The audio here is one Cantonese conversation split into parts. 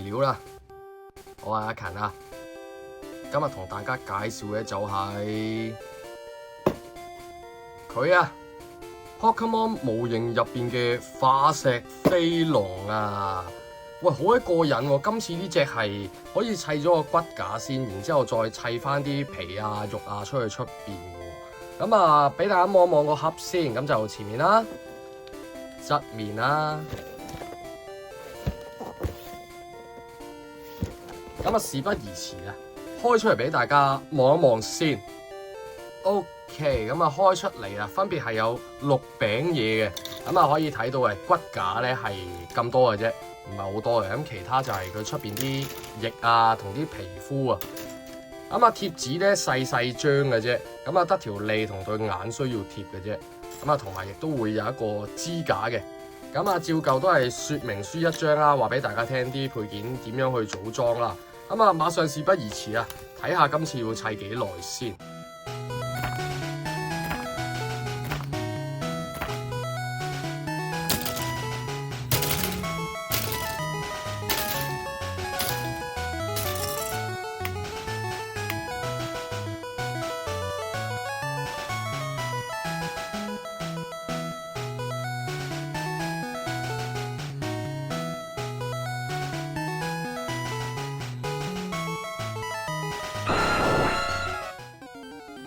料啦，我係阿勤啊，今日同大家介紹嘅就係佢啊 Pokemon 模型入邊嘅化石飛龍啊！喂，好鬼過癮喎！今次呢隻係可以砌咗個骨架先，然之後再砌翻啲皮啊、肉啊出邊喎。咁啊，俾大家望望個盒先，咁就前面啦、側面啦。咁啊，事不宜遲啊，開出嚟俾大家望一望先。OK， 咁啊開出嚟啊，分別係有6餅嘢嘅，咁啊可以睇到嘅骨架咧係咁多嘅啫，唔係好多嘅。咁其他就係佢出邊啲翼啊同啲皮膚啊。咁啊貼紙咧細細張嘅啫，咁啊得條脷同對眼需要貼嘅啫。咁啊同埋亦都會有一個支架嘅。咁啊照舊都係說明書一張啦，話俾大家聽啲配件點樣去組裝啦。咁啊馬上事不宜遲啊，睇下今次要砌幾耐先。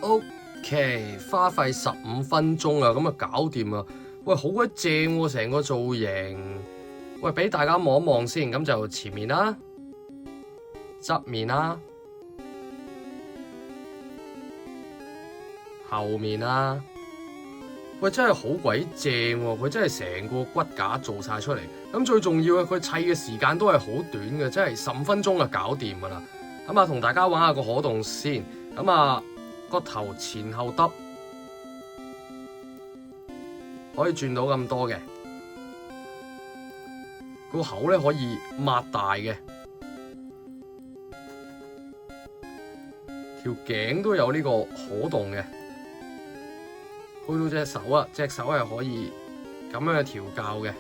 OK， 花費15分鐘啊，咁啊搞掂啊！喂，好鬼正喎，成個造型。喂，俾大家望一望先，咁就前面啦、側面啦、後面啦。喂，真係好鬼正喎！佢真係成個骨架做晒出嚟。咁最重要嘅，佢砌嘅時間都係好短嘅，真係15分鐘就搞掂噶啦。咁啊，同大家玩下個可動先。咁啊〜個頭前後耷可以轉到咁多嘅，個口咧可以擘大嘅，條頸都有呢個可動嘅，去到隻手啊，隻手係可以咁樣去調校嘅，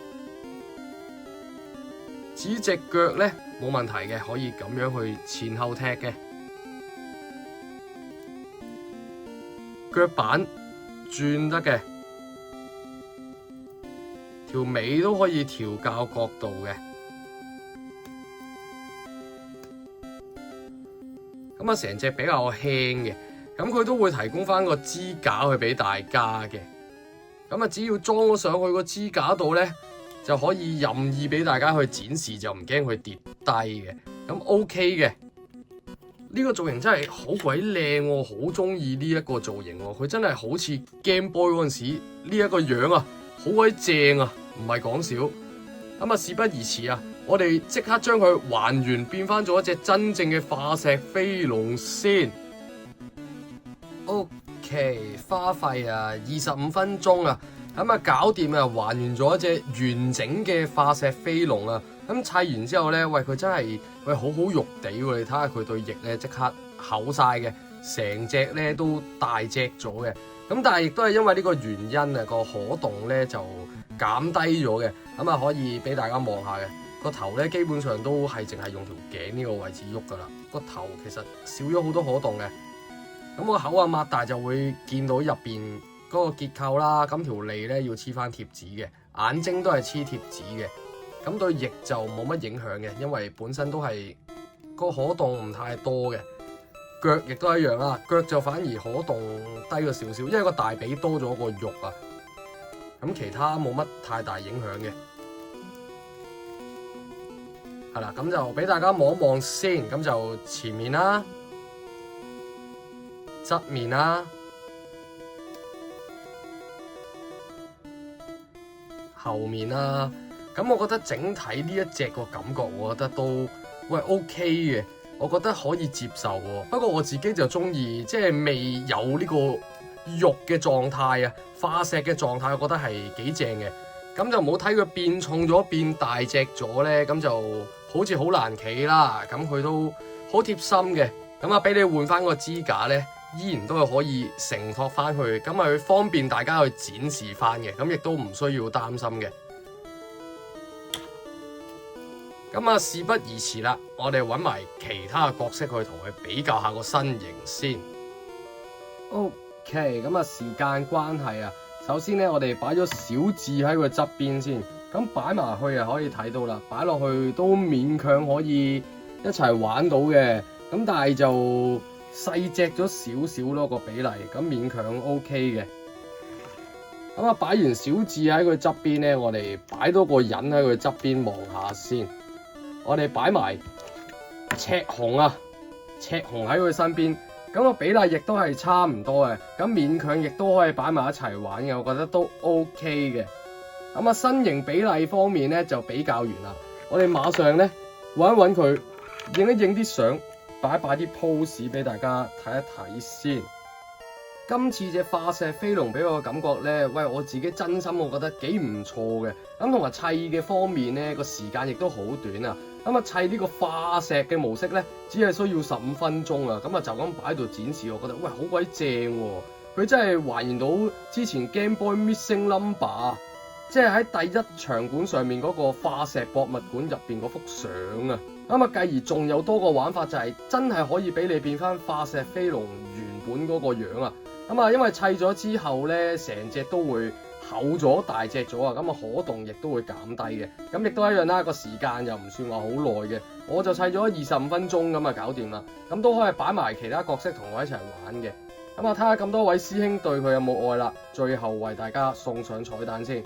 至於隻腳咧冇問題嘅，可以咁樣去前後踢嘅。腳板轉得嘅，條尾都可以調校角度嘅。咁啊，成隻比較輕嘅，咁佢都會提供翻個支架去俾大家嘅。咁啊，只要裝咗上去個支架度咧，就可以任意俾大家去展示，就唔驚佢跌低嘅。咁 OK 嘅。呢個造型真係好鬼靚喎，好中意呢一個造型喎，佢真係好似 Game Boy 嗰陣時呢一個樣啊，好鬼正啊，唔係講笑。咁啊，事不宜遲啊，我哋即刻將佢還原變翻咗一隻真正嘅化石飛龍先。OK， 花費啊25分鐘啊，咁啊搞掂啊，還原咗一隻完整嘅化石飛龍啊。咁砌完之後咧，喂佢真係好好肉地喎！你睇下佢對翼咧即刻厚晒嘅，成隻咧都大隻咗嘅。咁但係亦都係因為呢個原因啊，個可動咧就減低咗嘅。咁啊可以俾大家望下嘅，個頭咧基本上都係淨係用條頸呢個位置喐噶啦。個頭其實少咗好多可動嘅。咁個口啊擘大就會見到入邊嗰個結構啦。咁條脷咧要黐翻貼紙嘅，眼睛都係黐貼紙嘅。咁對翼就冇乜影響嘅，因為本身都係個可動唔太多嘅。腳亦都一樣啦，腳就反而可動低咗少少，因為個大髀多咗個肉啊。咁其他冇乜太大影響嘅。係啦，咁就俾大家望一望先，咁就前面啦、側面啦、後面啦。咁我覺得整體呢一隻個感覺，我覺得都OK 嘅，我覺得可以接受喎。不過我自己就中意即係未有呢個肉嘅狀態啊，化石嘅狀態，我覺得係幾正嘅。咁就唔好睇佢變重咗、變大隻咗咧，咁就好似好難企啦。咁佢都好貼心嘅。咁啊，俾你換翻個支架咧，依然都係可以承托翻去，咁係方便大家去展示翻嘅。咁亦都唔需要擔心嘅。咁啊，事不宜遲啦，我哋揾埋其他嘅角色去同佢比較下個身形先。OK， 咁啊，時間關係啊，首先咧我哋擺咗小智喺佢側邊先，咁擺埋去啊可以睇到啦，擺落去都勉強可以一齊玩到嘅，咁但係就細隻咗少少咯個比例，咁勉強 OK 嘅。咁啊，擺完小智喺佢側邊咧，我哋擺多個人喺佢側邊望下先。我哋擺埋赤紅啊，赤紅喺佢身邊，咁個比例亦都係差唔多嘅，咁勉強亦都可以擺埋一齊玩嘅，我覺得都 OK 嘅。咁啊，身形比例方面咧就比較完啦，我哋馬上咧揾一揾佢，影一影啲相，擺一擺啲 pose 俾大家睇一睇先。今次隻化石飛龍俾我嘅感覺咧，喂，我自己真心我覺得幾唔錯嘅。咁同埋砌嘅方面咧，個時間亦都好短啊。咁啊，砌呢個化石嘅模式咧，只係需要15分鐘啊。咁啊，就咁擺喺度展示，我覺得喂好鬼正喎。佢真係還原到之前 Game Boy Missing Number， 即係喺第一場館上面嗰個化石博物館入邊嗰幅相啊。咁啊，繼而仲有多個玩法就係真係可以俾你變翻化石飛龍原本嗰個樣啊。咁啊，因為砌咗之後咧，成隻都會厚咗、大隻咗啊，咁啊可動亦都會減低嘅。咁亦都一樣啦，個時間又唔算話好耐嘅，我就砌咗25分鐘咁啊搞掂啦。咁都可以擺埋其他角色同我一齊玩嘅。咁啊，睇下咁多位師兄對佢有冇愛啦。最後為大家送上彩蛋先。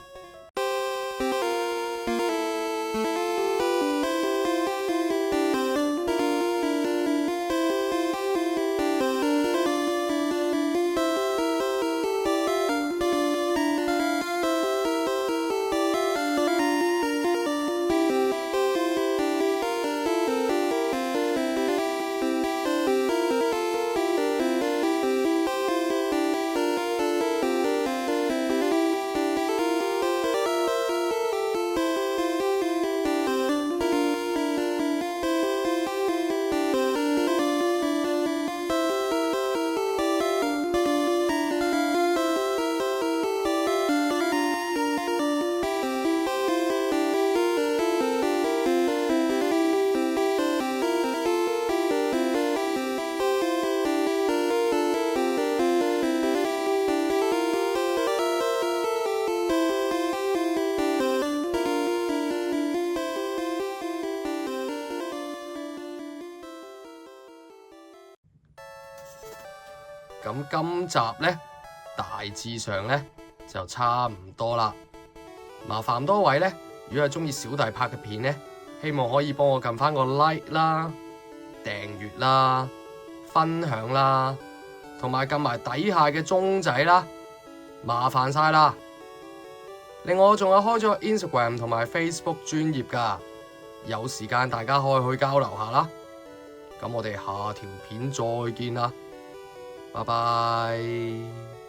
咁今集咧大致上咧就差唔多啦。麻煩多位咧，如果係中意小弟拍嘅片咧，希望可以幫我撳翻個 like 啦、訂閱啦、分享啦，同埋撳埋底下嘅鐘仔啦，麻煩晒啦。另外我仲有開咗 Instagram 同埋 Facebook 專頁㗎，有時間大家可以去交流下啦。咁我哋下條片再見啦。拜拜。